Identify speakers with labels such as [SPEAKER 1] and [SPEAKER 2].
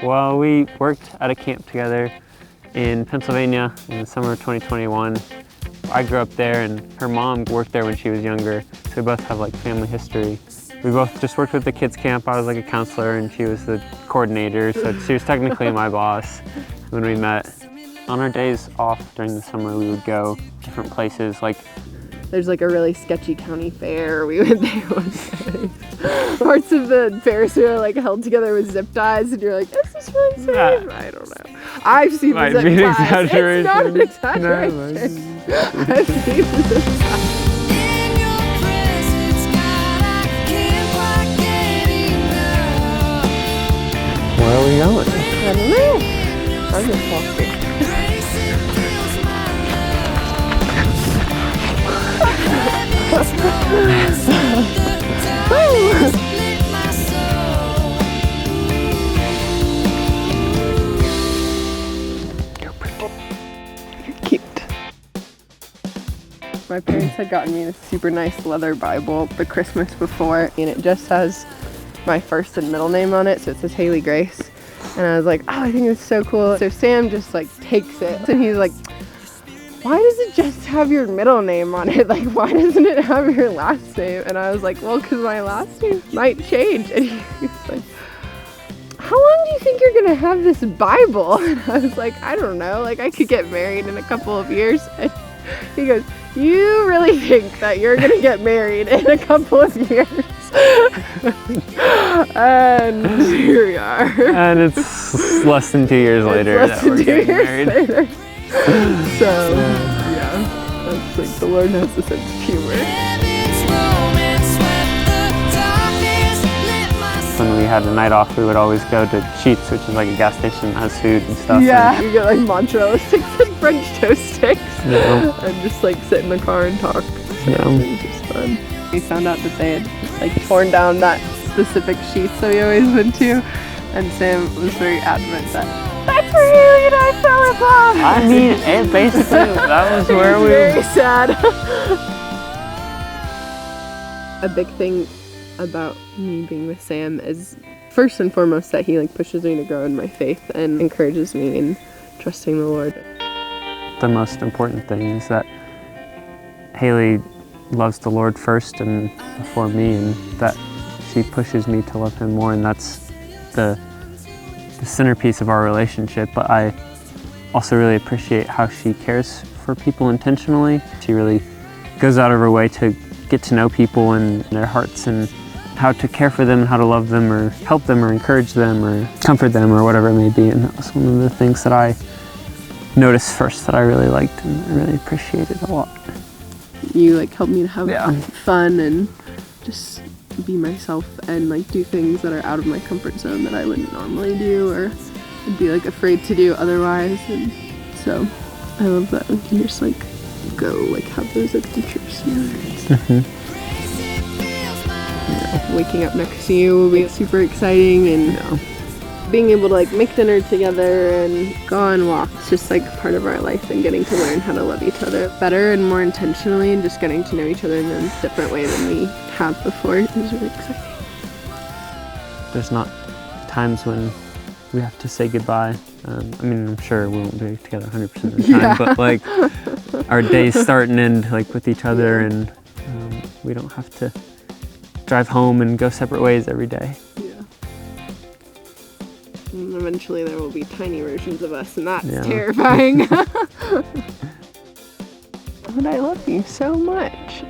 [SPEAKER 1] Well, we worked at a camp together in Pennsylvania in the summer of 2021. I grew up there and her mom worked there when she was younger, so we both have like family history. We both just worked with the kids camp. I was like a counselor and she was the coordinator, so she was technically my boss when we met. On our days off during the summer, we would go different places. Like,
[SPEAKER 2] there's like a really sketchy county fair. We went there one day. Parts of the Ferris wheel are like held together with zip ties, and you're like, is this really safe?
[SPEAKER 1] Yeah.
[SPEAKER 2] I don't know. I've seen the zip ties. It's not an exaggeration. No, I've seen the zip ties.
[SPEAKER 1] where are we going?
[SPEAKER 2] I don't know. I'm just walking.
[SPEAKER 1] You're pretty.
[SPEAKER 2] You're cute. My parents had gotten me this super nice leather Bible the Christmas before, and it just has my first and middle name on it, so it says Haley Grace. And I was like, oh, I think it's so cool. So Sam just like takes it, and he's like, why does it just have your middle name on it? Like, why doesn't it have your last name? And I was like, well, because my last name might change. And he was like, how long do you think you're gonna have this Bible? And I was like, I don't know, like I could get married in a couple of years. And he goes, you really think that you're gonna get married in a couple of years? And here we are.
[SPEAKER 1] And it's less than 2 years later that we're getting married.
[SPEAKER 2] So, yeah, that's like the Lord has a sense of humor.
[SPEAKER 1] When we had a night off, we would always go to Sheetz, which is like a gas station that has food and stuff.
[SPEAKER 2] Yeah, you get like mozzarella sticks and French toast sticks.
[SPEAKER 1] Yeah.
[SPEAKER 2] And just like sit in the car and talk. So
[SPEAKER 1] Yeah.
[SPEAKER 2] it was just fun. We found out that they had like torn down that specific Sheetz that we always went to, and Sam was very adamant that that's where Haley and I fell in love.
[SPEAKER 1] I mean, it basically, that was where we
[SPEAKER 2] were. Very sad. A big thing about me being with Sam is first and foremost that he like pushes me to grow in my faith and encourages me in trusting the Lord.
[SPEAKER 1] The most important thing is that Haley loves the Lord first and before me, and that she pushes me to love him more, and that's the centerpiece of our relationship. But I also really appreciate how she cares for people intentionally. She really goes out of her way to get to know people and their hearts and how to care for them, how to love them or help them or encourage them or comfort them or whatever it may be. And that was one of the things that I noticed first that I really liked and really appreciated a lot.
[SPEAKER 2] You like helped me to have fun and just be myself and like do things that are out of my comfort zone that I wouldn't normally do or would be like afraid to do otherwise. And so I love that we can just like go like have those adventures together. Waking up next to you will be super exciting, and being able to like make dinner together and go on walks, just like part of our life, and getting to learn how to love each other better and more intentionally, and just getting to know each other in a different way than we have before is really exciting.
[SPEAKER 1] There's not times when we have to say goodbye. I mean, I'm sure we won't be together 100% of the time, but like our days start and end like with each other, and we don't have to drive home and go separate ways every day.
[SPEAKER 2] Yeah. And eventually there will be tiny versions of us, and that's terrifying. But I love you so much.